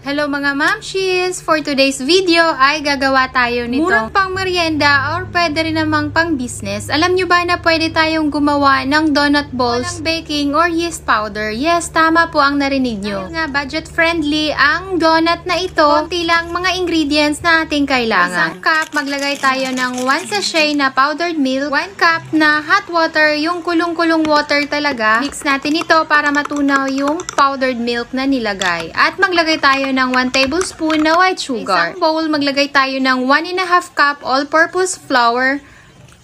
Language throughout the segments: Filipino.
Hello mga mamshis! For today's video ay gagawa tayo nito murang pang merienda or pwede rin namang pang business. Alam nyo ba na pwede tayong gumawa ng donut balls, walang baking or yeast powder? Yes, tama po ang narinig nyo. Dahil nga budget friendly ang donut na ito, konti lang mga ingredients na ating kailangan. Isang cup, maglagay tayo ng 1 sachet na powdered milk, 1 cup na hot water, yung kulong-kulong water talaga. Mix natin ito para matunaw yung powdered milk na nilagay. At maglagay tayo ng 1 tablespoon na white sugar. Isang bowl, maglagay tayo ng 1½ cup all-purpose flour.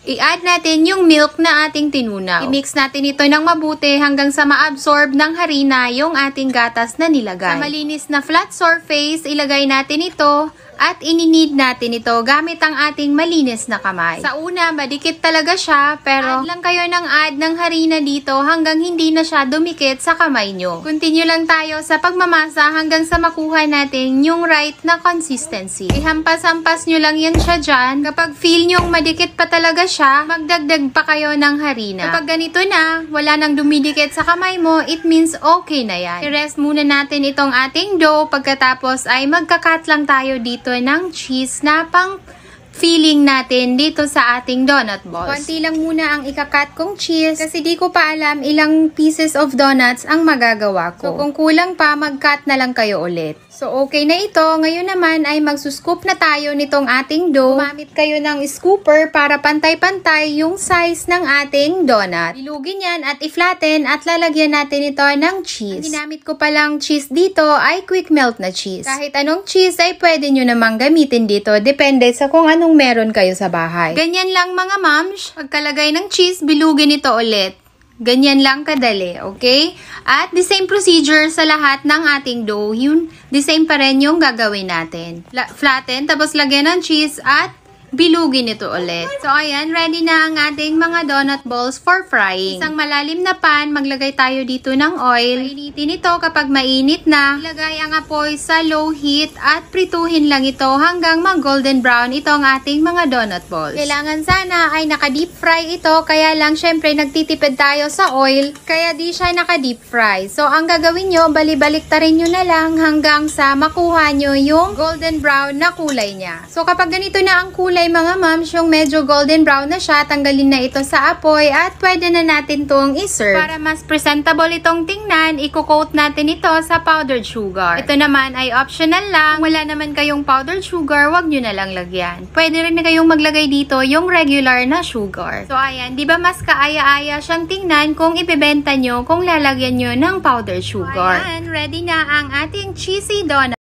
I-add natin yung milk na ating tinunaw. I-mix natin ito ng mabuti hanggang sa ma-absorb ng harina yung ating gatas na nilagay. Sa malinis na flat surface, ilagay natin ito at ininid natin ito gamit ang ating malinis na kamay. Sa una, madikit talaga siya, pero add lang kayo ng add ng harina dito hanggang hindi na siya dumikit sa kamay nyo. Continue lang tayo sa pagmamasa hanggang sa makuha natin yung right na consistency. Ihampas-hampas nyo lang yan siya dyan. Kapag feel nyong madikit pa talaga siya, magdagdag pa kayo ng harina. Kapag ganito na, wala nang dumidikit sa kamay mo, it means okay na yan. I-rest muna natin itong ating dough. Pagkatapos ay magka-cut lang tayo dito ng cheese na pang filling natin dito sa ating donut balls. Konti lang muna ang ikakat kong cheese kasi di ko pa alam ilang pieces of donuts ang magagawa ko. So kung kulang pa, mag-cut na lang kayo ulit. So okay na ito. Ngayon naman ay magsuscoop na tayo nitong ating dough. Gumamit kayo ng scooper para pantay-pantay yung size ng ating donut. Bilugin yan at i-flatten at lalagyan natin ito ng cheese. Ang ginamit ko palang cheese dito ay quick melt na cheese. Kahit anong cheese ay pwede nyo namang gamitin dito. Depende sa kung anong meron kayo sa bahay. Ganyan lang mga moms. Pagkalagay ng cheese, bilugin ito ulit. Ganyan lang kadali, okay? At the same procedure sa lahat ng ating dough, yun, the same pa rin yung gagawin natin. Flatten, tapos lagyan ng cheese at bilugin ito ulit. So, ayan, ready na ang ating mga donut balls for frying. Isang malalim na pan, maglagay tayo dito ng oil. Painitin ito kapag mainit na. Ilagay ang apoy sa low heat at prituhin lang ito hanggang mag-golden brown itong ating mga donut balls. Kailangan sana ay naka-deep fry ito, kaya lang syempre nagtitipid tayo sa oil, kaya di siya naka-deep fry. So, ang gagawin nyo, bali-baliktarin nyo na lang hanggang sa makuha nyo yung golden brown na kulay niya. So, kapag ganito na ang kulay mga moms, yung medyo golden brown na siya, tanggalin na ito sa apoy at pwede na natin itong iserve. Para mas presentable itong tingnan, i-coat natin ito sa powdered sugar. Ito naman ay optional lang. Wala naman kayong powdered sugar, wag nyo na lang lagyan. Pwede rin na kayong maglagay dito yung regular na sugar. So ayan, di ba mas kaaya-aya siyang tingnan kung ibebenta nyo, kung lalagyan nyo ng powdered sugar. So ayan, ready na ang ating cheesy donut.